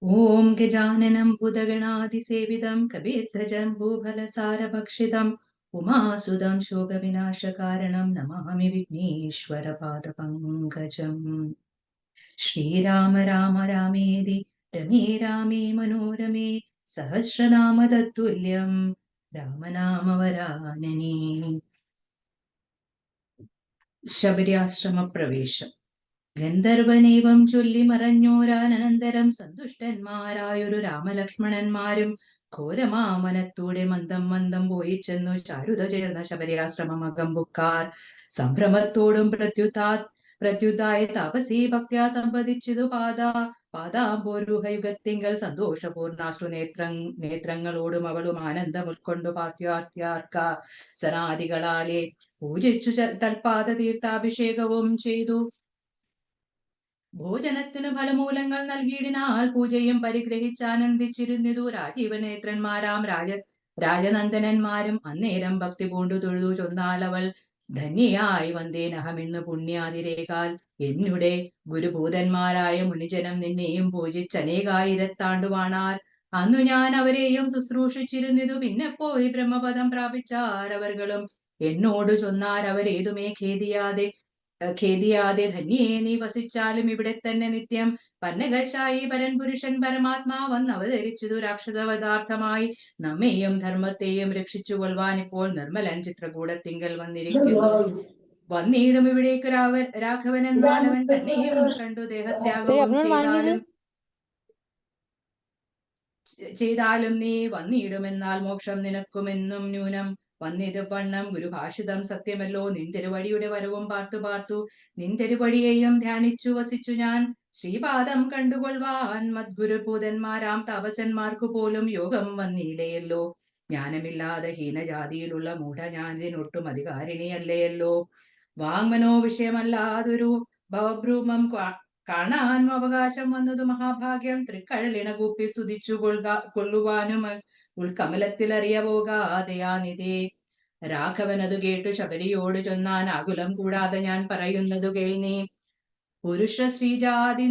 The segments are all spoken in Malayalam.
ഓം ഗജാനനം ഭൂതഗണാതിസേവിതം കപീർധജം ഭൂഫലസാരഭക്ഷിതം ഉമാസുതം ശോകവിനാശകാരണം നമാമി വിഘ്നേശ്വരപാദപങ്കജം. ശ്രീരാമ രാമ രാമേതി രമേ രാമേ മനോരമേ സഹസ്രനാമ തത്തുല്യം രാമനാമവരാനനേ. ശബരിയാശ്രമ പ്രവേശം. ഗന്ധർവനേവം ചൊല്ലി മറഞ്ഞോരാനന്തരം സന്തുഷ്ടന്മാരായൊരു രാമലക്ഷ്മണന്മാരും ഘോരമാമനത്തൂടെ മന്ദം മന്ദം പോയി ചെന്നു ചാരുത ചേർന്ന ശബരിയാശ്രമമകം ബുക്കാർ. സംഭ്രമത്തോടും പ്രത്യുതായ താപസീ ഭക്ത്യാ സമ്പതിച്ചിതു പാദാംബോരുഹയുഗത്തിങ്കൽ സന്തോഷപൂർണാശ്രു നേത്രങ്ങളോടും അവളും ആനന്ദം ഉൾക്കൊണ്ടു പാത്യാർക്ക സനാദികളാലെ പൂജിച്ചു തൽപാദ തീർത്ഥാഭിഷേകവും ചെയ്തു. ഭോജനത്തിനു ഫലമൂലങ്ങൾ നൽകിയിടിനാൽ പൂജയും പരിഗ്രഹിച്ചാനന്ദിച്ചിരുന്നിതു രാജീവനേത്രന്മാരാം രാജനന്ദനന്മാരും. അന്നേരം ഭക്തി പൂണ്ടു തൊഴുതു ചൊന്നാലവൾ, ധന്യയായി വന്നേനഹമിന്ന് പുണ്യാതിരേകാൽ. എന്നുടെ ഗുരുഭൂതന്മാരായ മുനിജനം നിന്നെയും പൂജിച്ചനേകായിരത്താണ്ടുവാണാർ. അന്നു ഞാൻ അവരെയും ശുശ്രൂഷിച്ചിരുന്നിതു. പിന്നെ പോയി ബ്രഹ്മപദം പ്രാപിച്ചാരവർകളും. എന്നോട് ചൊന്നാരവരേതുമേ ഖേദിയാതെ ധന്യേ നീ വസിച്ചാലും ഇവിടെ തന്നെ നിത്യം. പന്നകശായി പരൻപുരുഷൻ പരമാത്മാവന്ന് അവതരിച്ചതു രാക്ഷസവതാർത്ഥമായി. നമ്മെയും ധർമ്മത്തെയും രക്ഷിച്ചു കൊള്ളുവാൻ ഇപ്പോൾ നിർമ്മലൻ ചിത്രകൂടത്തിങ്കൽ വന്നിരിക്കുന്നു. വന്നിടും ഇവിടേക്ക് രാഘവൻ എന്നാൽ അവൻ തന്നെയും കണ്ടു ദേഹത്യാഗവും ചെയ്താലും നീ വന്നിടുമെന്നാൽ മോക്ഷം നിനക്കുമെന്നും ന്യൂനം. വന്നിത് വണ്ണം ഗുരുഭാഷിതം സത്യമല്ലോ. നിന്തിരുവടിയുടെ വരവും പാർത്തു നിന്തിരുവടിയെയും ധ്യാനിച്ചു വസിച്ചു ഞാൻ. ശ്രീപാദം കണ്ടുകൊള്ളുവാൻ മദ്ഗുരുഭൂതന്മാരാം താപസന്മാർക്കു പോലും യോഗം വന്നില്ലയല്ലോ. ജ്ഞാനമില്ലാതെ ഹീനജാതിയിലുള്ള മൂഢ ഞാൻ ഇതിനൊട്ടും അധികാരിണിയല്ലയല്ലോ. വാങ്മനോ വിഷയമല്ലാതൊരു ഭവഭ്രൂമം കാണാൻ അവകാശം വന്നതു മഹാഭാഗ്യം. തൃക്കഴലിണകൂപ്പി സ്തുതിച്ചു കൊള്ളുവാനും ഉൾക്കമലത്തിൽ പോകാതെയാനിതേ. രാഘവൻ അത് കേട്ടു ശബരിയോട് ചൊന്നാൻ, ആകുലം കൂടാതെ ഞാൻ പറയുന്നതു കേൾനീ. പുരുഷ ശ്രീജാതി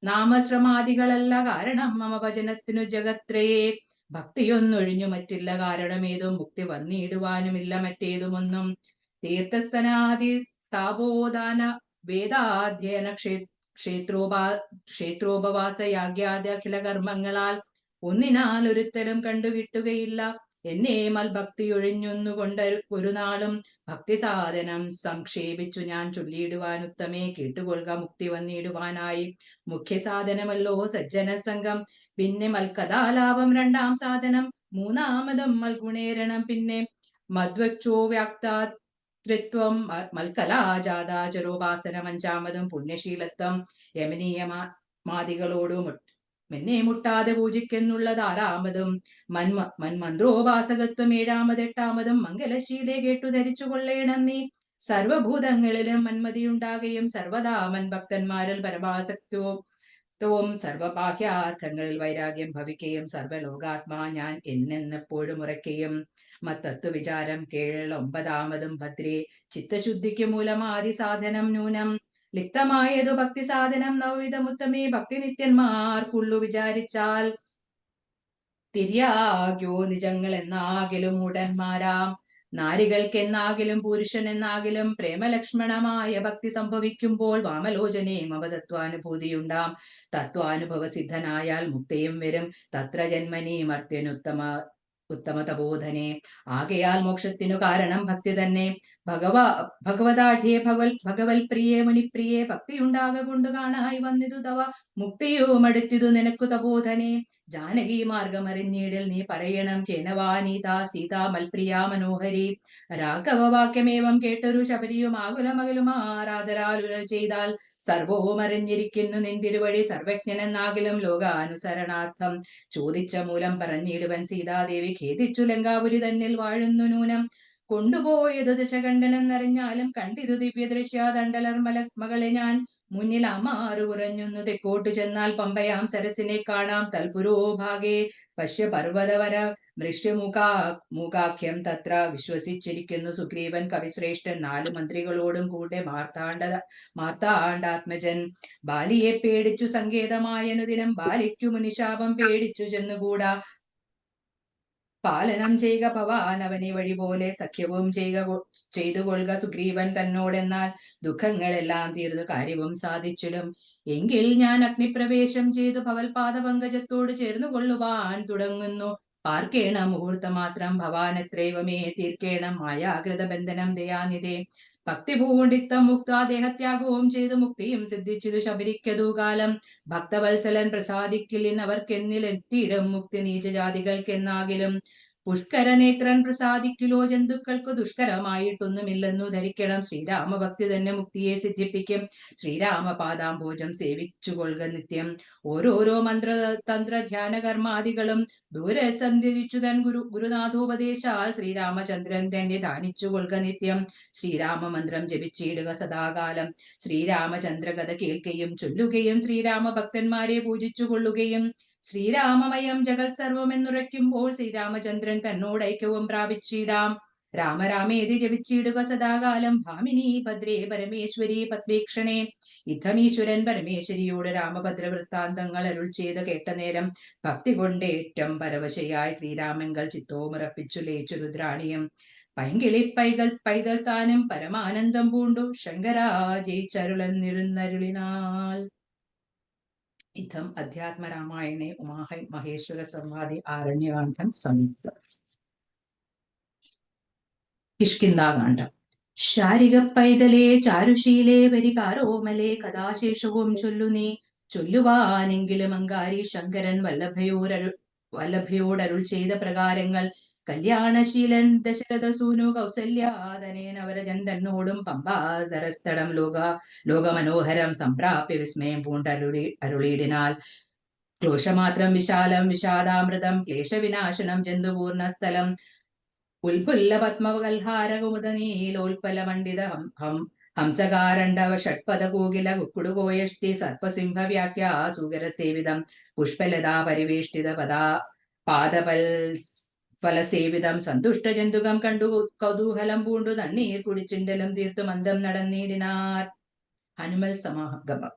നാമശ്രമാദികളല്ല കാരണം മമ ഭജനത്തിനു ജഗത്രയെ. ഭക്തിയൊന്നൊഴിഞ്ഞു മറ്റില്ല കാരണമേതും, മുക്തി വന്നിടുവാനുമില്ല മറ്റേതുമൊന്നും. തീർത്ഥസ്നാദി താപോദാന വേദാധ്യയന ക്ഷേത്രോപവാസ യാഗ്യാദി അഖില കർമ്മങ്ങളാൽ ഒന്നിനാൽ ഒരുത്തരും കണ്ടുകിട്ടുകയില്ല. എന്നെ മൽഭക്തിയൊഴിഞ്ഞൊന്നുകൊണ്ട് ഒരു നാളും ഭക്തി സാധനം സംക്ഷേപിച്ചു ഞാൻ ചൊല്ലിയിടുവാൻ ഉത്തമേ കേട്ടുകൊള്ളുക മുക്തി വന്നിടുവാനായി. മുഖ്യ സാധനമല്ലോ സജ്ജന സംഘം, പിന്നെ മൽക്കഥാലാപം രണ്ടാം സാധനം, മൂന്നാമതും മൽഗുണേരണം, പിന്നെ മദ്വക്ഷോ വ്യാക്താത്രിത്വം മൽക്കലാജാതാചരോപാസനം, അഞ്ചാമതും പുണ്യശീലത്വം യമനീയമാദികളോടും മെന്നെ മുട്ടാതെ പൂജിക്കുന്നുള്ളത് ആറാമതും മന്മന്ത്രോപാസകത്വം ഏഴാമത്, എട്ടാമതും മംഗലശീലെ കേട്ടു ധരിച്ചു കൊള്ളേണം നീ. സർവഭൂതങ്ങളിലും മന്മതിയുണ്ടാകുകയും സർവദാ മൻഭക്തന്മാരിൽ പരമാസക്തവും സർവബാഹ്യാർത്ഥങ്ങളിൽ വൈരാഗ്യം ഭവിക്കുകയും സർവലോകാത്മാ ഞാൻ എന്നെപ്പോഴും ഉറയ്ക്കുകയും മത്തത്വ വിചാരം കേൾ. ഒമ്പതാമതും ഭദ്രേ ചിത്തശുദ്ധിക്ക് മൂലമാദി സാധനം നൂനം ലിപ്തമായതു ഭക്തി സാധനം നവവിധമുത്തമേ. ഭക്തി നിത്യന്മാർക്കുള്ളു വിചാരിച്ചാൽ തിര്യാഗ്യോ നിജങ്ങൾ എന്നാകിലും മൂഢന്മാരാം നാരികൾക്കെന്നാകിലും പുരുഷൻ എന്നാകിലും പ്രേമലക്ഷ്മണമായ ഭക്തി സംഭവിക്കുമ്പോൾ വാമലോചനേ അവതത്വാനുഭൂതിയുണ്ടാം. തത്വാനുഭവ സിദ്ധനായാൽ മുക്തിയും വരും തത്ര ജന്മനി ഉത്തമ തപോധനെ. ആകയാൽ മോക്ഷത്തിനു കാരണം ഭക്തി തന്നെ. ഭഗവതാഠ്യേ ഭഗവൽ പ്രിയേ മുനിപ്രിയേ ഭക്തിയുണ്ടാക കൊണ്ടു കാണായി വന്നിതു തവ മുക്തിയും അടുത്തിതു നിനക്കു തപോധനെ. ജാനകി മാർഗമറിഞ്ഞീടിൽ നീ പറയണം കേനവാനീതാ സീതാ മൽപ്രിയാ മനോഹരി. രാഘവവാക്യമേവം കേട്ടൊരു ശബരിയും ആകുലമകലുമാറാദരാലുരൽ ചെയ്താൽ സർവവും അറിഞ്ഞിരിക്കുന്നു നിന്തിരുവഴി സർവജ്ഞനെന്നാകിലും ലോകാനുസരണാർത്ഥം. ചോദിച്ച മൂലം പറഞ്ഞിടുവൻ സീതാദേവി ഖേദിച്ചു ലങ്കാപുരി തന്നിൽ വാഴുന്നു നൂനം. കൊണ്ടുപോയതു ദശകണ്ഠനെന്നറിഞ്ഞാലും കണ്ടിതു ദിവ്യദൃശ്യ ദണ്ഡലർ മകളെ ഞാൻ. മുന്നിൽ അമാറു കുറഞ്ഞൊന്നു തെക്കോട്ടു ചെന്നാൽ പമ്പയാം സരസിനെ കാണാം. തൽപുരോഭാഗേ പശ്യ പർവ്വതവര മൂകാഖ്യം തത്ര. വിശ്വസിച്ചിരിക്കുന്നു സുഗ്രീവൻ കവിശ്രേഷ്ഠൻ 4 മന്ത്രികളോടും കൂടെ മാർത്താണ്ഡാത്മജൻ. ബാലിയെ പേടിച്ചു സങ്കേതമായനുദിനം ബാലിക്കു മുനിശാപം പേടിച്ചു ചെന്നുകൂടാ. പാലനം ചെയ്യുക ഭവാൻ അവനെ വഴി പോലെ സഖ്യവും ചെയ്തു കൊള്ളുക സുഗ്രീവൻ തന്നോടെന്നാൽ ദുഃഖങ്ങളെല്ലാം തീർന്നു കാര്യവും സാധിച്ചിടും. എങ്കിൽ ഞാൻ അഗ്നിപ്രവേശം ചെയ്തു ഭവൽപാദപങ്കജത്തോട് ചേർന്നു കൊള്ളുവാൻ തുടങ്ങുന്നു. പാർക്കേണം മുഹൂർത്തമാത്രം ഭവാൻ എത്രൈവമേ തീർക്കേണം മായാകൃത ബന്ധനം ദയാനിധേ. ഭക്തി പൂണ്ടിത്തം മുക്ത ദേഹത്യാഗവും ചെയ്തു മുക്തിയും സിദ്ധിച്ചിതു ശബരിക്കതു കാലം. ഭക്തവത്സലൻ പ്രസാദിക്കില്ലിൻ അവർക്കെന്നിലെത്തിയിടും മുക്തി നീചജാതികൾക്കെന്നാകിലും. പുഷ്കരനേത്രൻ പ്രസാദിക്കിലോ ജന്തുക്കൾക്ക് ദുഷ്കരമായിട്ടൊന്നുമില്ലെന്നു ധരിക്കണം. ശ്രീരാമഭക്തി തന്നെ മുക്തിയെ സിദ്ധിപ്പിക്കും. ശ്രീരാമപാദാംഭോജം സേവിച്ചു കൊള്ളുക നിത്യം. ഓരോരോ മന്ത്രതന്ത്ര ധ്യാന കർമാദികളും ദൂരെ സന്ധ്യരിച്ചു തൻ ഗുരുനാഥോപദേശാൽ ശ്രീരാമചന്ദ്രൻ തന്നെ ധാനിച്ചു കൊള്ളുക നിത്യം. ശ്രീരാമമന്ത്രം ജപിച്ചിടുക സദാകാലം. ശ്രീരാമചന്ദ്ര കഥ കേൾക്കുകയും ചൊല്ലുകയും ശ്രീരാമഭക്തന്മാരെ പൂജിച്ചു കൊള്ളുകയും ശ്രീരാമമയം ജഗത് സർവമെന്നുറയ്ക്കുമ്പോൾ ശ്രീരാമചന്ദ്രൻ തന്നോട് ഐക്യവും പ്രാപിച്ചിടാം. രാമരാമേതി ജപിച്ചിടുക സദാകാലം. ഭാമിനി ഭദ്രേ പരമേശ്വരി പത്മേക്ഷണേ. യുദ്ധമീശ്വരൻ പരമേശ്വരിയോട് രാമഭദ്ര വൃത്താന്തങ്ങൾ അരുൾ ചെയ്ത് കേട്ട നേരം ഭക്തി കൊണ്ടേറ്റം പരവശയായി ശ്രീരാമങ്കൽ ചിത്തോമുറപ്പിച്ചു ലയിച്ചു രുദ്രാണിയും. പൈങ്കിളി പൈതൽ താനും പരമാനന്ദം പൂണ്ടു ശങ്കരാജയിച്ചരുളന്നിരുന്നരുളിനാൾ. ഇത്തം അധ്യാത്മരാമായണേ ഉമാമഹേശ്വര സംവാദി ആരണ്യകാന്ഡം സംയുക്തം. കിഷ്കിന്ധാകാന്ഡം. ശാരിക പൈതലേ ചാരുശീലേ വരികാരോമലേ കഥാശേഷവും ചൊല്ലു നീ. ചൊല്ലുവാനെങ്കിലും അങ്കാരി ശങ്കരൻ വല്ലഭയോടരുൾ ചെയ്ത പ്രകാരങ്ങൾ. കല്യാണശീലൻ ദശരഥസൂനു കൗസല്യാതനേൻ അവരജൻ തന്നോടും പമ്പാതരസ്ഥടം ലോകമനോഹരം സംപ്രാപ്യ വിസ്മയം അരുളിയിടിനാൽ. ക്രോശമാത്രം വിശാലം വിഷാദാമൃതം ക്ലേശവിനാശനം ജന്തുപൂർണ സ്ഥലം. ഉൽഫുല്ല പത്മകൽഹാര കുമുദനീലോൽപല മണ്ഡിത ഹംസകാരണ്ഡവ ഷഡ്പദ കോകില കുക്കുടുകോയഷ്ടി സർപ്പസിംഹ വ്യാഖ്യാസുകരസേവിതം പുഷ്പലതാ പരിവേഷ്ടിത ഫലസേവിതം സന്തുഷ്ട ജന്തുകം കണ്ടു കൗതൂഹലം പൂണ്ടു തണ്ണീർ കുടിച്ചിണ്ടലും തീർത്തു മന്ദം നടന്നിടിനാർ. ഹനുമൽ സമാഗമം.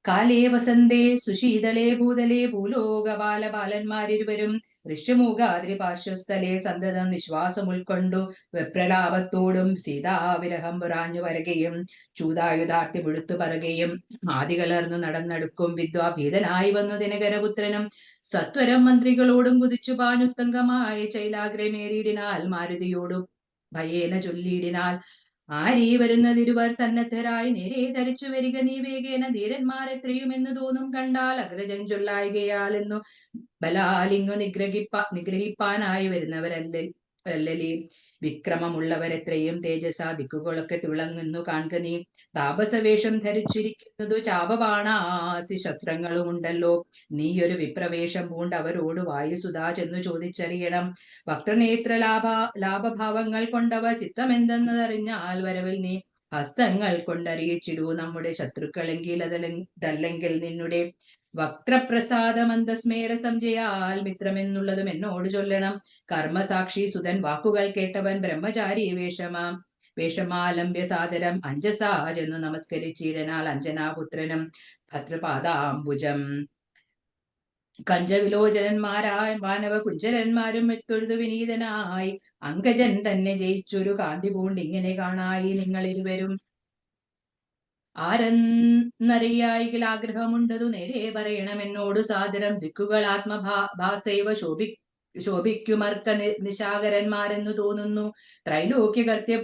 കാലേ വസന്തേ സുശീതലേ ഭൂതലേ ഭൂലോകപാലന്മാരിരുവരും ഋഷ്യമൂകാദ്രി പാർശ്വസ്ഥലേ സന്തതം നിശ്വാസം ഉൾക്കൊണ്ടു വെപ്രലാപത്തോടും സീതാവിരഹം പുറാഞ്ഞു വരകയും ചൂതായുധാർത്തി വിളുത്തു പറകയും ആദികലർന്നു നടന്നടുക്കും വിദ്വാഭീതനായി വന്നു ദിനകരപുത്രനും സത്വരം മന്ത്രികളോടും കുതിച്ചു പാഞ്ഞുത്തങ്കമായി ചൈലാഗ്രമേറിയിടിനാൽ മാരുതിയോടും ഭയേന ചൊല്ലിയിടിനാൽ. ആരീ വരുന്നതിരുവർ സന്നദ്ധരായി നേരെ ധരിച്ചു വരിക നീ വേഗേന ധീരന്മാരെത്രയുമെന്ന് തോന്നും കണ്ടാൽ അഗ്രജൻ ചൊല്ലായികയാലെന്നു ബലാലിങ്ങു നിഗ്രഹിപ്പാനായി വരുന്നവരല്ലലേ. വിക്രമമുള്ളവരെത്രയും തേജസാ ദിക്കുകളൊക്കെ തിളങ്ങുന്നു കാൺക നീ. താപസവേഷം ധരിച്ചിരിക്കുന്നതു ചാപബാണാസി ശസ്ത്രങ്ങളുമുണ്ടല്ലോ. നീയൊരു വിപ്രവേഷം പൂണ്ട് അവരോട് വായുസുതാ ചെന്നു ചോദിച്ചറിയണം. വക്രനേത്ര ലാഭഭാവങ്ങൾ കൊണ്ടവ ചിത്തമെന്തെന്നറിഞ്ഞാൽ വരവിൽ നീ ഹസ്തങ്ങൾ കൊണ്ടറിയിച്ചിടൂ നമ്മുടെ ശത്രുക്കളെങ്കിൽ അതല്ലെങ്കിൽ നിന്നുടെ വക്രപ്രസാദ മന്ദസ്മേര സംജയാൽ മിത്രമെന്നുള്ളതും എന്നോട് ചൊല്ലണം. കർമ്മസാക്ഷി സുതൻ വാക്കുകൾ കേട്ടവൻ ബ്രഹ്മചാരി വേഷമാലംബ്യ സാദരം അഞ്ജസാജെന്നു നമസ്കരിച്ചിടനാൽ അഞ്ജനാപുത്രനും ഭദ്രപാദാംബുജം. കഞ്ചവിലോചനന്മാരായ മാനവ കുഞ്ചരന്മാരും എത്തൊഴുതു വിനീതനായി അങ്കജൻ തന്നെ ജയിച്ചൊരു കാന്തി പൂണ്ടിങ്ങനെ കാണായി നിങ്ങളിരുവരും. ആരെന്നറിയായികൾ ആഗ്രഹമുണ്ടതു നേരെ പറയണമെന്നോടു സാദരം. ദിക്കുകൾ ആത്മഭാസൈവ ശോഭിക്കുമർക്ക നിശാകരന്മാരെന്നു തോന്നുന്നു. ത്രൈലോക്യകർത്യ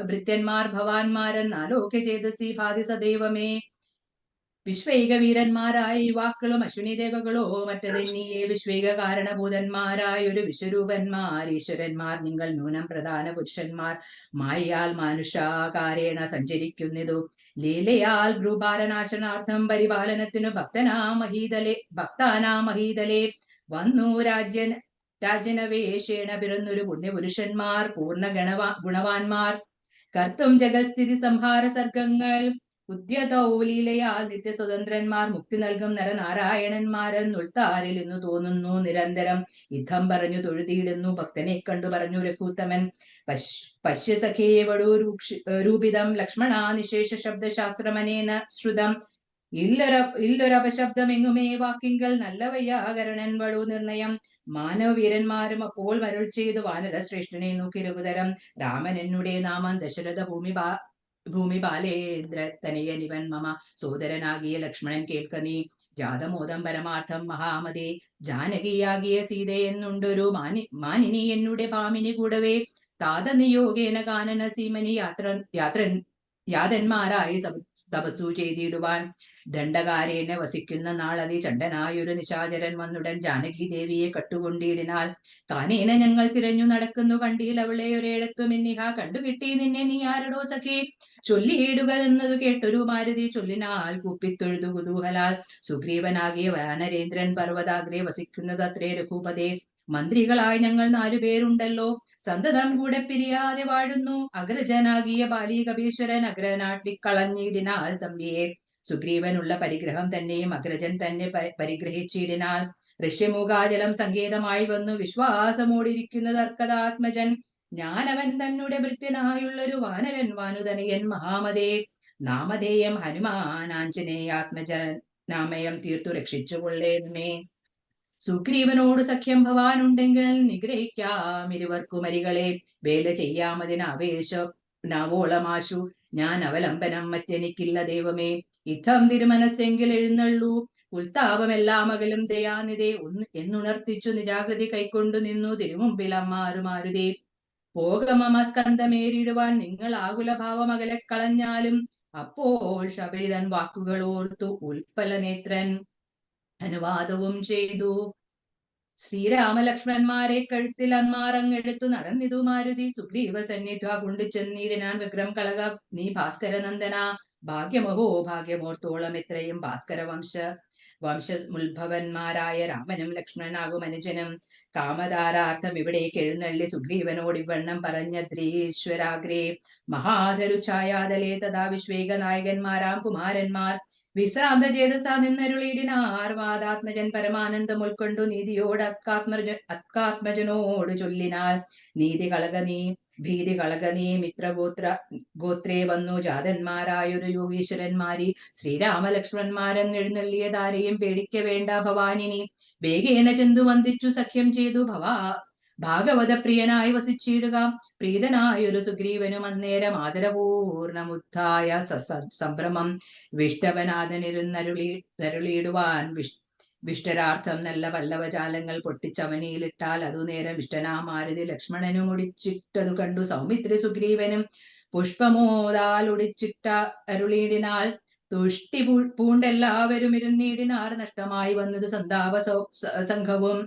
ഭൃത്യന്മാർ ഭവാന്മാരെന്നാലോക്യ ചേതസി ഭാതി സദൈവമേ. വിശ്വൈക വീരന്മാരായ യുവാക്കളും അശ്വിനി ദേവകളോ മറ്റതെന്നിയെ വിശ്വൈക കാരണഭൂതന്മാരായൊരു വിശ്വരൂപന്മാർ ഈശ്വരന്മാർ നിങ്ങൾ നൂനം പ്രധാന പുരുഷന്മാർ. മായയാൽ മാനുഷാകാരേണ സഞ്ചരിക്കുന്നിതു ലീലയാൽ ഭ്രൂഭാരനാശനാർത്ഥം പരിപാലനത്തിനു ഭക്താനാമഹീതലേ വന്നു രാജനവേഷേണ പിറന്നൊരു പുണ്യപുരുഷന്മാർ പൂർണ്ണ ഗുണവാന്മാർ. കർത്തും ജഗസ്ഥിതി സംഹാര സർഗങ്ങൾ ഉദ്യതൗലീലയാൽ നിത്യസ്വതന്ത്രന്മാർ മുക്തി നൽകും നരനാരായണന്മാരെന്നുൾത്താരിൽ ഇന്നു തോന്നുന്നു നിരന്തരം. യുദ്ധം പറഞ്ഞു തൊഴുതിയിടുന്നു ഭക്തനെ കണ്ടു പറഞ്ഞു രഘുത്തമൻ. പശ്യസഖേവടു രൂപിതം ലക്ഷ്മണ നിശേഷ ശബ്ദശാസ്ത്രമനേന ശ്രുതം. ഇല്ലൊരപശബ്ദമെങ്ങുമേ വാക്കിങ്കൽ നല്ല വയ്യാകരണൻ വടു നിർണയം. മാനവവീരന്മാരും അപ്പോൾ മരുൾ ചെയ്തു വാനരശ്രേഷ്ഠനെ നോക്കി രഘുതരം. രാമൻ എന്നുടെ നാമം ദശരഥ ഭൂമി ബാലേന്ദ്രതനയനിവൻ മമ സോദരനാകിയ ലക്ഷ്മണൻ കേൾക്ക നീ. ജാതമോദം പരമാർത്ഥം മഹാമതേ ജാനകിയാകിയ സീതയെന്നുണ്ടൊരു മാനിനി എന്നുടെ ഭാമിനി കൂടവേ. താതനിയോഗേന കാനന സീമനി യാതന്മാരായി തപസ്സു ചെയ്തിടുവാൻ. ദണ്ഡകാരേനെ വസിക്കുന്ന നാളതി ചണ്ടനായൊരു നിശാചരൻ വന്നുടൻ ജാനകി ദേവിയെ കട്ടുകൊണ്ടിടിനാൽ. കാനേന ഞങ്ങൾ തിരഞ്ഞു നടക്കുന്നു കണ്ടീൽ അവളെ ഒരേടത്തുമിന്നിഹ. കണ്ടുകിട്ടി നിന്നെ നീ ആരടോ സഖേ ചൊല്ലിയിടുക എന്നതു കേട്ടൊരു മാരുതി. ചൊല്ലിനാൽ കൂപ്പിത്തൊഴുതു കുതൂഹലാൽ. സുഗ്രീവനാകിയ വാനരേന്ദ്രൻ പർവ്വതാഗ്രേ വസിക്കുന്നതത്രേ രഘുപതേ. മന്ത്രികളായി ഞങ്ങൾ 4 പേരുണ്ടല്ലോ സന്തതം കൂടെ പിരിയാതെ വാഴുന്നു. അഗ്രജനാകിയ ബാലികപീശ്വരൻ അഗ്രനാട്ടിക്കളഞ്ഞിടിനാൽ തമ്പിയെ. സുഗ്രീവനുള്ള പരിഗ്രഹം തന്നെയും അഗ്രജൻ തന്നെ പരിഗ്രഹിച്ചിടിനാൽ. ഋഷ്യമൂകാജലം സങ്കേതമായി വന്നു വിശ്വാസമോടിരിക്കുന്ന തർക്കതാത്മജൻ. ഞാനവൻ തന്നെ ഭൃത്യനായുള്ളൊരു വാനരൻ വാനുതനയൻ മഹാമതേ. നാമധേയം ഹനുമാനാഞ്ജനേയാത്മജൻ നാമയം തീർത്തു രക്ഷിച്ചു കൊള്ളേണമേ. സുഗ്രീവനോട് സഖ്യം ഭവാനുണ്ടെങ്കിൽ നിഗ്രഹിക്കാം ഇരുവർക്കുമരികളെ. വേല ചെയ്യാമതിനാവേശനാവോളമാശു ഞാൻ അവലംബനം മറ്റെനിക്കില്ല ദൈവമേ. യുദ്ധം തിരുമനസ്സെങ്കിൽ എഴുന്നള്ളൂ ഉൽത്താപമെല്ലാം അകലും ദയാനിതേ എന്നുണർത്തിച്ചു നിജാകൃതി കൈക്കൊണ്ടു നിന്നു തിരുമുമ്പിൽ അമ്മാരുമാരുതേ. പോകമമ സ്കന്ധമേറിടുവാൻ നിങ്ങൾ ആകുലഭാവമകലെ കളഞ്ഞാലും. അപ്പോൾ ശബരിതൻ വാക്കുകൾ ഓർത്തു ഉൽപ്പലനേത്രൻ അനുവാദവും ചെയ്തു. ശ്രീരാമലക്ഷ്മണന്മാരെ കഴുത്തിൽ അന്മാറങ്ങെടുത്തു നടന്നിതു മാരുതി. സുഗ്രീവ സന്നിധ്വ കൊണ്ടു ചെന്നിടിനാൻ വിക്രം കളക നീ ഭാസ്കരനന്ദന. ഭാഗ്യമഹോ ഭാഗ്യമോർത്തോളം എത്രയും ഭാസ്കര വംശമുത്ഭവന്മാരായ രാമനും ലക്ഷ്മണനാകും അനുജനും. കാമധാരാർത്ഥം ഇവിടേക്ക് എഴുന്നള്ളി സുഗ്രീവനോട് ഇവണ്ണം പറഞ്ഞദ്രീശ്വരാഗ്രേ. മഹാധരു ഛായാതലേ തഥാ വിശ്വേക നായകന്മാരാം കുമാരന്മാർ വിശ്രാന്ത ചേതസാ നിന്നരുളിടിനാർ. വാദാത്മജൻ പരമാനന്ദം ഉൾക്കൊണ്ടു നീതിയോട് അത്കാത്മജനോട് ചൊല്ലിനാൽ. നീതി കളക നീ ഭീതി കളക നീ ഗോത്രേ വന്നു ജാതന്മാരായൊരു യോഗീശ്വരന്മാരി. ശ്രീരാമലക്ഷ്മണന്മാരെന്നെഴുന്നള്ളിയതാരെയും പേടിക്ക വേണ്ട ഭവാനിനി. വേഗേന ചെന്തു വന്ദിച്ചു സഖ്യം ചെയ്തു ഭാഗവത പ്രിയനായി വസിച്ചിടുക. പ്രീതനായൊരു സുഗ്രീവനും അന്നേരം ആദരപൂർണമുദ്ധായ സംഭ്രമം. വിഷ്ടവനാഥനിരുന്നരുളിയിടുവാൻ വിഷ്ടരാർത്ഥം നല്ല പല്ലവജാലങ്ങൾ പൊട്ടിച്ചവനിയിലിട്ടാൽ അതു നേരം വിഷ്ടനാമാരുതി ലക്ഷ്മണനും ഒടിച്ചിട്ടതു കണ്ടു സൗമിത്രി സുഗ്രീവനും പുഷ്പമോദാൽ ഒടിച്ചിട്ട അരുളിയിടിനാൽ. തുഷ്ടി പൂണ്ടെല്ലാവരും ഇരുന്നിടിനാർ. നഷ്ടമായി വന്നത് സന്താപ സംഘവും.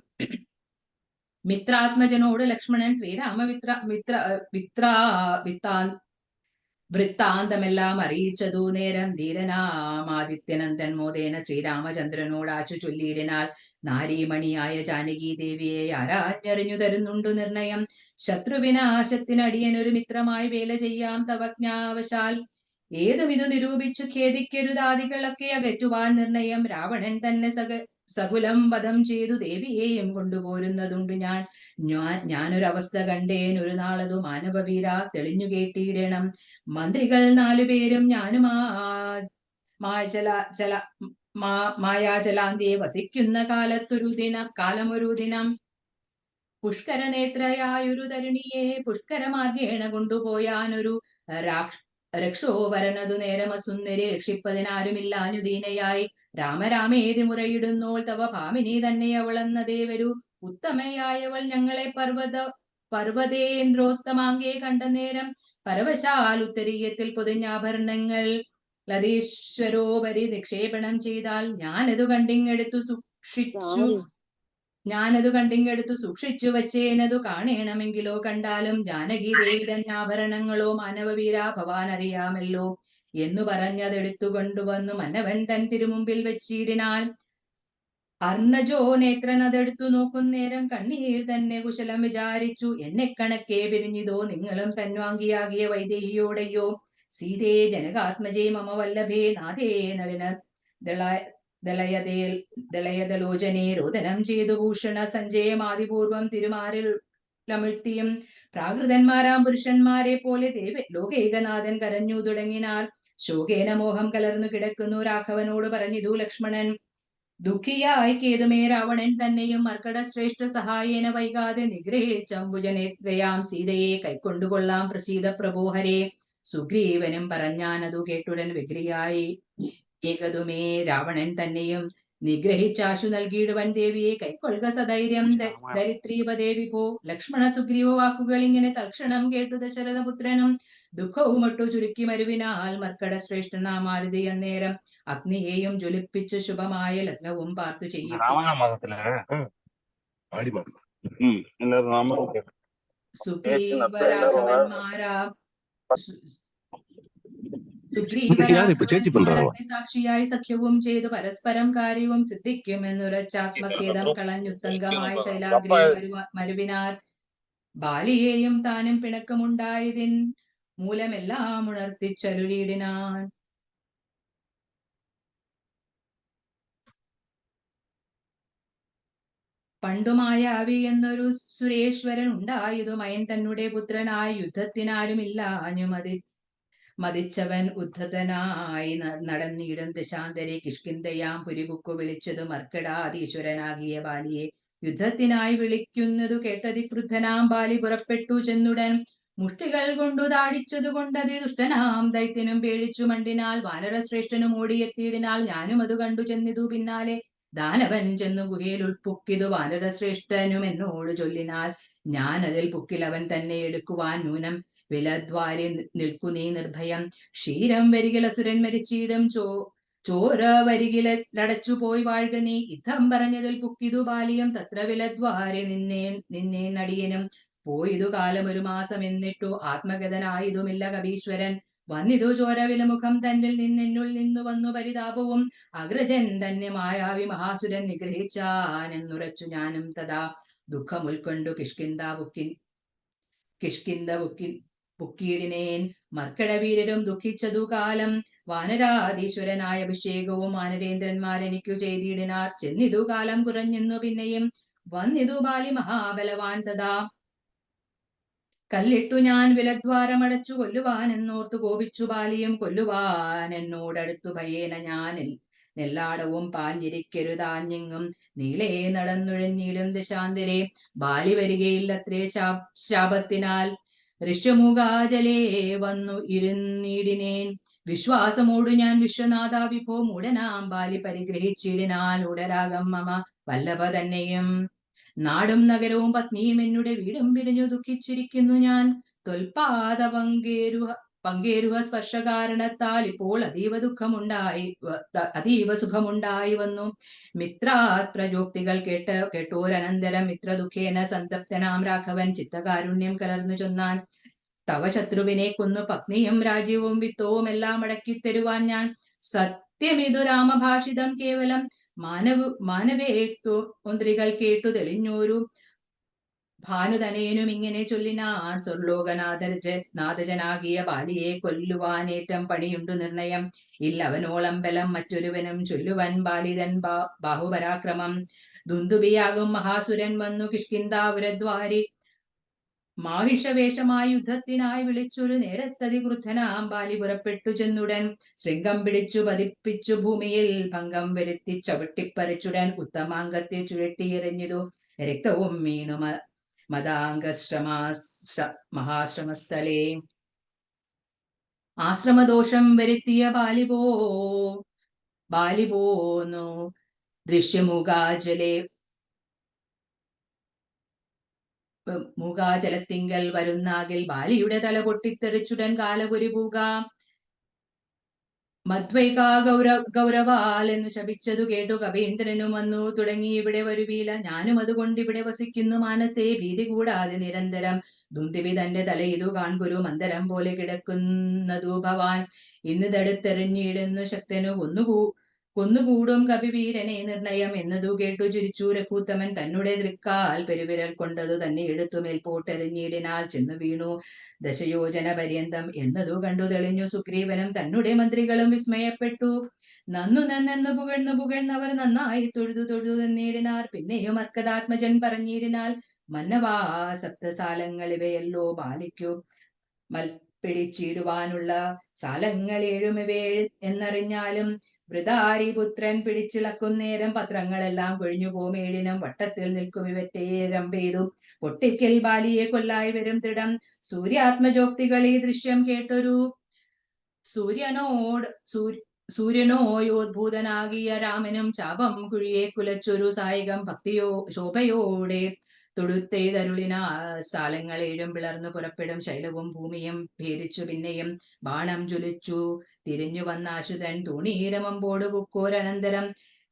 മിത്രാത്മജനോട് ലക്ഷ്മണൻ വൃത്താന്തമെല്ലാം അറിയിച്ചതു നേരം. ധീരനാമാദിത്യനന്ദൻ മോദേന ശ്രീരാമചന്ദ്രനോടാച്ചു ചൊല്ലിയിടിനാൽ. നാരീമണിയായ ജാനകി ദേവിയെ ആരാഞ്ഞറിഞ്ഞു തരുന്നുണ്ടു നിർണയം. ശത്രുവിനാശത്തിനടിയനൊരു മിത്രമായി വേല ചെയ്യാം തവജ്ഞാവശാൽ. ഏതുമിതു നിരൂപിച്ചു ഖേദിക്കരുതാദികളൊക്കെ അകറ്റുവാൻ നിർണയം. രാവണൻ തന്നെ സകുലം വധം ചെയ്തു ദേവിയെയും കൊണ്ടുപോരുന്നതുണ്ട് ഞാനൊരവസ്ഥ കണ്ടേൻ ഒരു നാളതു മാനവവീര തെളിഞ്ഞു കേട്ടിടണം. മന്ത്രികൾ 4 പേരും ഞാനുമാ മായാജലാന്തിയെ വസിക്കുന്ന കാലമൊരു ദിനം പുഷ്കരനേത്രയായൊരു തരുണിയെ പുഷ്കരമാർഗേണ കൊണ്ടുപോയാനൊരു രക്ഷോവരനതു നേരമസുന്ദരി രക്ഷിപ്പതിനാരുമില്ലാഞ്ഞു ദീനയായി. രാമരാമേതി മുറയിടുന്നോൾ തവ ഭാമിനി തന്നെ അവളെന്ന ദേവരു. ഉത്തമയായവൾ ഞങ്ങളെ പർവ്വതേന്ദ്രോത്തമാങ്കെ കണ്ട നേരം പരവശാൽ ഉത്തരീയത്തിൽ പൊതിഞ്ഞാഭരണങ്ങൾ ലതീശ്വരോപരി നിക്ഷേപണം ചെയ്താൽ. ഞാനതു കണ്ടിങ്ങെടുത്തു സൂക്ഷിച്ചു വച്ചേനതു കാണേണമെങ്കിലോ കണ്ടാലും. ജാനകി ദേവി തന്നെ ആഭരണങ്ങളോ മാനവവീര ഭവാൻ അറിയാമല്ലോ എന്നു പറഞ്ഞതെടുത്തു കൊണ്ടുവന്നു മന്നവൻ തൻ തിരുമുമ്പിൽ വെച്ചിടിനാൽ. അർണജോ നേത്രൻ അതെടുത്തു നോക്കുന്നേരം കണ്ണീർ തന്നെ കുശലം വിചാരിച്ചു. എന്നെ കണക്കെ പിരിഞ്ഞിതോ നിങ്ങളും തന്വാങ്കിയാകിയ വൈദേഹിയോടയോ. സീതേ ജനകാത്മജേ മമ വല്ലഭേ നാഥേ നളിന ദളയദലോചനെ രോദനം ചെയ്തു ഭൂഷണ സഞ്ജയമാതിപൂർവം തിരുമാറിൽ ലമിഴ്ത്തിയും പ്രാകൃതന്മാരാം പുരുഷന്മാരെ പോലെ ലോകേകനാഥൻ കരഞ്ഞു തുടങ്ങിനാൽ ശോകേന മോഹം കലർന്നു കിടക്കുന്നു രാഘവനോട് പറഞ്ഞിതു ലക്ഷ്മണൻ. ദുഃഖിയായി കേതുമേ രാവണൻ തന്നെയും മർക്കട ശ്രേഷ്ഠ സഹായേന വൈകാതെ നിഗ്രഹിച്ചംബുജനേത്രയാം സീതയെ കൈക്കൊണ്ടുകൊള്ളാം പ്രസീത പ്രഭോഹരെ. സുഗ്രീവനും പറഞ്ഞാനതു കേട്ടുടൻ വിഗ്രിയായി ഏകതുമേ രാവണൻ തന്നെയും നിഗ്രഹിച്ചാശു നൽകിയിടുവൻ ദേവിയെ കൈക്കൊള്ളുക സധൈര്യം ദരിത്രീപദേവി പോ. ലക്ഷ്മണ സുഗ്രീവ വാക്കുകൾ ഇങ്ങനെ തൽക്ഷണം കേട്ടു ദശരഥപുത്രനും ദുഃഖവുമൊട്ടു ചുരുക്കി മരുവിനാൽ മർക്കട ശ്രേഷ്ഠനാ മാരുതി അന്നേരം അഗ്നിയെയും ജ്വലിപ്പിച്ചു ശുഭമായ ലഗ്നവും പാർത്തു സുഗ്രീവരാഘവന്മാരാ സാക്ഷിയായി സഖ്യവും ചെയ്തു പരസ്പരം കാര്യവും സിദ്ധിക്കുമെന്നുരച്ചാത്മഖേദം കളഞ്ഞുത്തങ്കമായ ശൈലാഗ്രേ മരുവിനാർ ബാലിയെയും താനും പിണക്കമുണ്ടായതിൻ മൂലമെല്ലാം ഉണർത്തിച്ചരുളിയിടിനാൻ. പണ്ടുമായാവി എന്നൊരു സുരേശ്വരൻ ഉണ്ടായതു മയൻ തന്നെ പുത്രനായ യുദ്ധത്തിനാരുമില്ല മതിച്ചവൻ ഉദ്ധതനായി നടന്നിടും ദശാന്തരെ കിഷ്കിന്ധയാം പുരിബുക്കു വിളിച്ചതു മർക്കടാധീശ്വരനാകിയ ബാലിയെ യുദ്ധത്തിനായി വിളിക്കുന്നതു കേട്ടതിക്രുദ്ധനാം ബാലി പുറപ്പെട്ടു ചെന്നുടൻ മുഷ്ടികൾ കൊണ്ടു താടിച്ചതു കൊണ്ടതി ദുഷ്ടനാം ദൈത്യനും പേടിച്ചു മണ്ടിനാൽ വാനരശ്രേഷ്ഠനും ഓടിയെത്തിയിടിനാൽ ഞാനും അത് കണ്ടു ചെന്നിതു പിന്നാലെ ദാനവൻ ചെന്നു ഗുഹയിൽ ഉൾപ്പുക്കിതു വാനരശ്രേഷ്ഠനും എന്നോട് ചൊല്ലിനാൽ ഞാൻ അതിൽ പുക്കിലവൻ തന്നെ എടുക്കുവാൻ നൂനം വിലദ്വാരി നിൽക്കു നീ നിർഭയം. ക്ഷീരം വരികിൽ അസുരൻ മരിച്ചിടും ചോര വരികിലടച്ചു പോയി വാഴ്ക നീ. യുദ്ധം പറഞ്ഞതിൽ പുക്കിതു ബാലിയം തത്ര വിലദ്വാരെ നിന്നേ നടിയനും പോയിതു കാലം 1 മാസം എന്നിട്ടു ആത്മഗതനായതുമില്ല കവീശ്വരൻ. വന്നിതു ചോര വിലമുഖം തന്നിൽ നിന്നെന്നുൾ നിന്നു വന്നു പരിതാപവും അഗ്രജൻ തന്നെ മായാവി മഹാസുരൻ നിഗ്രഹിച്ചാനെന്നുറച്ചു ഞാനും തഥാ ദുഃഖം ഉൾക്കൊണ്ടു കിഷ്കിന്ധ പുക്കീടിനേൻ. മർക്കടവീരരും ദുഃഖിച്ചതു കാലം വാനരാധീശ്വരനായ അഭിഷേകവും വാനരേന്ദ്രന്മാരെനിക്കു ചെയ്തിടിനാർ. ചെന്നിതു കാലം കുറഞ്ഞെന്നു പിന്നെയും വന്നിതു ബാലി മഹാബലവാൻ തഥാ കല്ലിട്ടു ഞാൻ വിലദ്വാരമടച്ചു കൊല്ലുവാൻ എന്നോർത്തു കോപിച്ചു ബാലിയും കൊല്ലുവാൻ എന്നോടടുത്തു ഭയേന ഞാൻ നെല്ലാടവും പാഞ്ഞിരിക്കരുതാഞ്ഞെങ്ങും നീളേ നടന്നുഴഞ്ഞിടും ദശാന്തരെ. ബാലി വരികയില്ലത്രേ ശാപത്തിനാൽ ഋഷ്യമുഖാജലേ വന്നു ഇരുന്നിടിനേൻ. വിശ്വാസമോടു ഞാൻ വിശ്വനാഥ വിഭോ മൂടനാം ബാലി പരിഗ്രഹിച്ചിടിനാൽ ഉടരാഗം മമ വല്ലഭ തന്നെയും. നാടും നഗരവും പത്നിയും എന്നുടെ വീടും പിരിഞ്ഞു ദുഃഖിച്ചിരിക്കുന്നു ഞാൻ. തൊൽപാദ പങ്കേരുഹ സ്പർശ കാരണത്താൽ ഇപ്പോൾ അതീവ സുഖമുണ്ടായി വന്നു. മിത്രാത് പ്രജോക്തികൾ കേട്ടോരനന്തരം മിത്രദുഃഖേന സന്തപ്തനാം രാഘവൻ ചിത്തകാരുണ്യം കലർന്നു ചൊന്നാൻ. തവ ശത്രുവിനെ കൊന്നു പത്നിയും രാജ്യവും വിത്തവും എല്ലാം അടക്കിത്തരുവാൻ ഞാൻ. സത്യമിതു രാമഭാഷിതം കേവലം മാനവേക്തോന്ത്രികൾ കേട്ടു തെളിഞ്ഞോരു ഭാനുതനേനും ഇങ്ങനെ ചൊല്ലിനാൻ. സ്വർലോകനാഥജനാകിയ ബാലിയെ കൊല്ലുവാനേറ്റം പണിയുണ്ടു നിർണയം. ഇല്ലവനോളം ബലം മറ്റൊരുവനും ചൊല്ലുവൻ ബാലിതൻ ബാഹുപരാക്രമം. ദുന്ദുബിയാകും മഹാസുരൻ വന്നു കിഷ്കിന്ധാപുരദ്വാരി മാഹിഷവേഷമായി യുദ്ധത്തിനായി വിളിച്ചൊരു നേരത്തതി ക്രുദ്ധനാം ബാലി പുറപ്പെട്ടു ചെന്നുടൻ ശൃംഗം പിടിച്ചു പതിപ്പിച്ചു ഭൂമിയിൽ ഭംഗം വരുത്തി ചവിട്ടിപ്പറിച്ചുടൻ ഉത്തമാംഗത്തെ ചുഴട്ടിയെറിഞ്ഞിതു രക്തവും വീണു മഹാശ്രമസ്ഥലേ. ആശ്രമദോഷം വരുത്തിയ ബാലി പോന്നു മൂകാജലത്തിങ്കൽ വരുന്നാകിൽ ബാലിയുടെ തല പൊട്ടിത്തെറിച്ചുടൻ കാലപുരി പൂക മധ്വൈകാ ഗൗരവാൽ എന്ന് ശപിച്ചതു കേട്ടു കവീന്ദ്രനും വന്നു തുടങ്ങി ഇവിടെ വരുവീല. ഞാനും അതുകൊണ്ട് ഇവിടെ വസിക്കുന്നു മാനസേ ഭീതി കൂടാതെ നിരന്തരം. ദുന്ദിവി തന്റെ തല ഇതു കാൺകുരു മന്ദരം പോലെ കിടക്കുന്നതു ഭവാൻ. ഇന്ന് തടുത്തെറിഞ്ഞിടുന്നു ശക്തനു കൊന്നുകൂടും കവിവീരനെ നിർണയം എന്നതു കേട്ടു ചിരിച്ചു രഘുത്തമൻ തന്നെ തൃക്കാൽ പെരുവിരൽ കൊണ്ടതു തന്നെ എടുത്തു മേൽപോട്ടെറിഞ്ഞിടിനാൽ ചെന്നു വീണു ദശയോജന പര്യന്തം എന്നതു കണ്ടു തെളിഞ്ഞു സുഗ്രീവനും തന്നെ മന്ത്രികളും വിസ്മയപ്പെട്ടു. നന്നെന്നു പുകഴ്ന്നവർ നന്നായി തൊഴുതു തന്നിടിനാർ. പിന്നെയും അർക്കദാത്മജൻ പറഞ്ഞിടിനാൽ മന്നവാ സപ്തസാലങ്ങൾ ഇവയല്ലോ പാലിക്കൂ പിടിച്ചിടുവാനുള്ള സാലങ്ങൾ ഏഴുമിവേഴ് എന്നറിഞ്ഞാലും വൃതാരിപുത്രൻ പിടിച്ചിളക്കുന്നേരം പത്രങ്ങളെല്ലാം കൊഴിഞ്ഞു പോമേഴിനും വട്ടത്തിൽ നിൽക്കും ഇവറ്റേരം പെയ്തു പൊട്ടിക്കൽ ബാലിയെ കൊല്ലായി വരും ദൃഢം. സൂര്യാത്മജോക്തികൾ ഈ ദൃശ്യം കേട്ടൊരു സൂര്യനോയോദ്ഭൂതനാകിയ രാമനും ചാപം കുഴിയെ കുലച്ചൊരു സായികം ഭക്തിയോ ശോഭയോടെ തൊടുത്തെയ്തരുളിന സാലങ്ങളേഴും പിളർന്നു പുറപ്പെടും ശൈലവും ഭൂമിയും ഭേദിച്ചു പിന്നെയും ബാണം ജ്വലിച്ചു തിരിഞ്ഞു വന്ന അശുതൻ തൂണീരമമ്പോട് പുക്കോരനന്തരം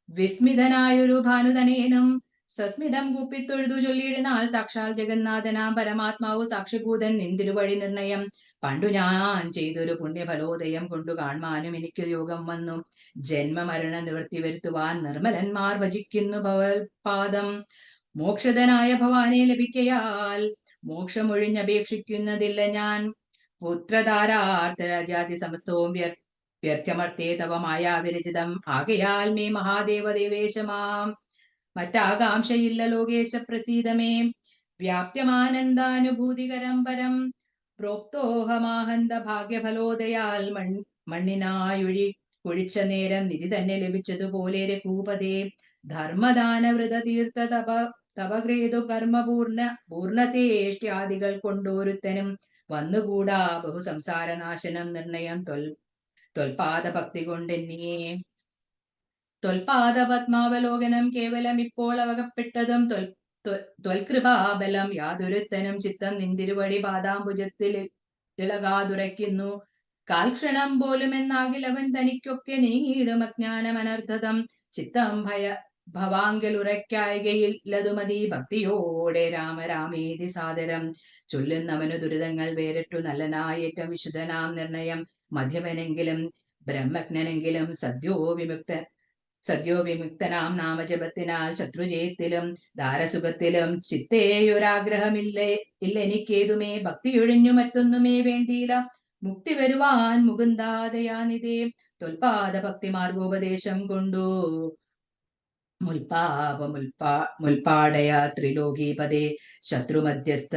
വിസ്മിതനായൊരു ഭാനുതനേനും സസ്മിതം കുപ്പിത്തൊഴുതു ചൊല്ലിയിടുന്നാൽ സാക്ഷാൽ ജഗന്നാഥനാം പരമാത്മാവു സാക്ഷിഭൂതൻ നിന്തിരുവഴി നിർണയം പണ്ടു ഞാൻ ചെയ്തൊരു പുണ്യഫലോദയം കൊണ്ടു കാണുവാനും എനിക്ക് യോഗം വന്നു. ജന്മമരണ നിവൃത്തി വരുത്തുവാൻ നിർമ്മലന്മാർ ഭജിക്കുന്നു ഭവൽപാദം. മോക്ഷതനായ ഭവാനെ ലഭിക്കയാൽ മോക്ഷമൊഴിഞ്ഞപേക്ഷിക്കുന്നതില്ല ഞാൻ. പുത്രധാരാർത്ഥരാജാതി സമസ്തവും വ്യർത്ഥമർത്ഥേ തവ മായാവിരചിതം ആകയാൽ മേ മഹാദേവദേവേശമാം മറ്റാകാംക്ഷയില്ല ലോകേശ പ്രസീതമേ. വ്യാപ്യമാനന്ദാനുഭൂതികരം പരം പ്രോക്തോഹമാഹന്ത ഭാഗ്യഫലോദയാൽ മണ്ണിനായൊഴി ഒഴിച്ച നേരം നിധി തന്നെ ലഭിച്ചതുപോലെ രഘൂപതേ. ധർമ്മദാനവൃത തീർത്ഥ തപഗ്രേതു പൂർണ്ണതേഷ്ട്യാദികൾ കൊണ്ടോരുത്തനും വന്നുകൂടാ ബഹുസംസാരനാശനം നിർണയം ത്വൽപാദ ഭക്തി കൊണ്ടെന്നിയേ. ത്വൽപാദ പത്മാവലോകനം കേവലം ഇപ്പോൾ അവകപ്പെട്ടതും ത്വൽകൃപാബലം യാതൊരുത്തനും ചിത്തം നിന്തിരുവടി പാദാംബുജത്തിൽ ഇളകാതുറയ്ക്കുന്നു. കാൽക്ഷണം പോലും എന്നാകിലവൻ തനിക്കൊക്കെ നീങ്ങിയിടും അജ്ഞാനമനർത്ഥതം. ചിത്തം ഭവാങ്കലുറയ്ക്കായികയില്ലതുമതി ഭക്തിയോടെ രാമേതി സാദരം ചൊല്ലുന്നവനു ദുരിതങ്ങൾ വേറിട്ടു നല്ലനായേറ്റം വിശുദ്ധനാം നിർണയം. മധ്യമനെങ്കിലും ബ്രഹ്മജ്ഞനെങ്കിലും സദ്യോ വിമുക്തനാം നാമജപത്തിനാൽ ശത്രുജയത്തിലും ദാരസുഖത്തിലും ചിത്തേയൊരാഗ്രഹമില്ലെനിക്കേതുമേ. ഭക്തിയൊഴിഞ്ഞു മറ്റൊന്നുമേ വേണ്ടിയില്ല മുക്തി വരുവാൻ മുകുന്ദാദയാനിതേ. ത്വൽപാദ ഭക്തി മാർഗോപദേശം കൊണ്ടു മുൽപാടയ ത്രിലോകീപദേ. ശത്രുമധ്യസ്ഥ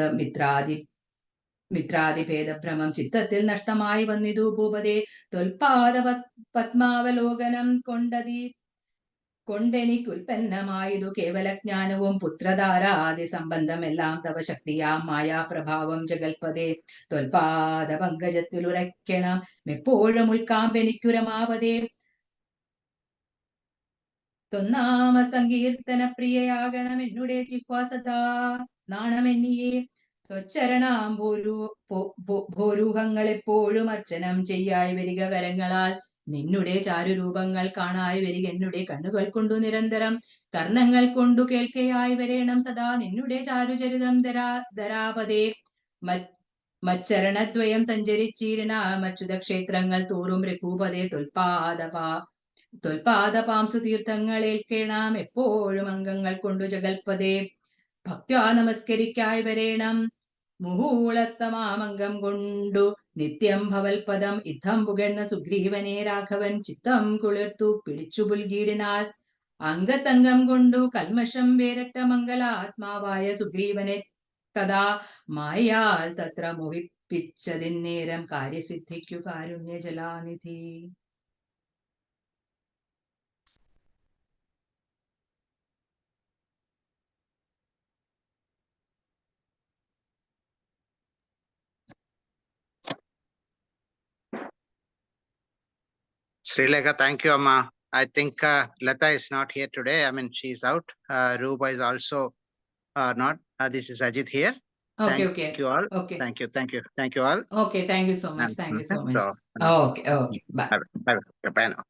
മിത്രാദിഭേദഭ്രമം ചിത്തത്തിൽ നഷ്ടമായി വന്നിതു ഭൂപതേ. ത്വൽപാദ പത്മാവലോകനം കൊണ്ടെനിക്കുൽപ്പന്നമായതു കേവലജ്ഞാനവും പുത്രധാരാദി സംബന്ധമെല്ലാം തവ ശക്തിയാം മായാപ്രഭാവം ജഗൽപദേ. ത്വൽപാദ പങ്കജത്തിലുറയ്ക്കണം എപ്പോഴും ഉൾക്കാമ്പെനിക്കുരമാവതേ. തൊന്നാമ സങ്കീർത്തന പ്രിയയാകണം എന്നുടെ ജിഹ്വാ സദാ നാണമെന്നിയേ. ത്വച്ചരണാം ഭോരൂഹങ്ങൾ എപ്പോഴും അർച്ചനം ചെയ്യായി വരിക കരങ്ങളാൽ. നിന്നുടെ ചാരുരൂപങ്ങൾ കാണായി വരിക എന്നുടെ കണ്ണുകൾ കൊണ്ടു നിരന്തരം. കർണങ്ങൾ കൊണ്ടു കേൾക്കയായി വരേണം സദാ നിന്നുടെ ചാരുചരിതം ധരാപതേ. മച്ചരണദ്വയം സഞ്ചരിച്ചിരുന്ന മച്യുതക്ഷേത്രങ്ങൾ തോറും രഘൂപതേ. ത്വൽപാദപാംസു തീർത്ഥങ്ങൾ ഏൽക്കേണം എപ്പോഴും അംഗങ്ങൾ കൊണ്ടു ജഗൽപതേ. ഭക്ത്യാ നമസ്കരിക്കായി വരേണം മുഹൂളത്തമാമംഗം കൊണ്ടു നിത്യം ഭവൽപദം. യുദ്ധം പുകഴ്ന്ന സുഗ്രീവനെ രാഘവൻ ചിത്തം കുളിർത്തു പിടിച്ചു പുൽകീടിനാൽ. അംഗസംഗം കൊണ്ടു കൽമഷം വേരട്ട മംഗലാത്മാവായ സുഗ്രീവനെ തഥാ മായാൽ തത്ര മോഹിപ്പിച്ചതിന്നേരം കാര്യസിദ്ധിക്കു കാരുണ്യജലാനിധി. Srilekha, thank you, Amma. I think Lata is not here today. I mean, she's out. Ruba is also not. This is Ajit here. Okay. Thank you all. Okay. Thank you all. Okay, thank you so much. Thank you so much. So, Okay. Bye. bye now.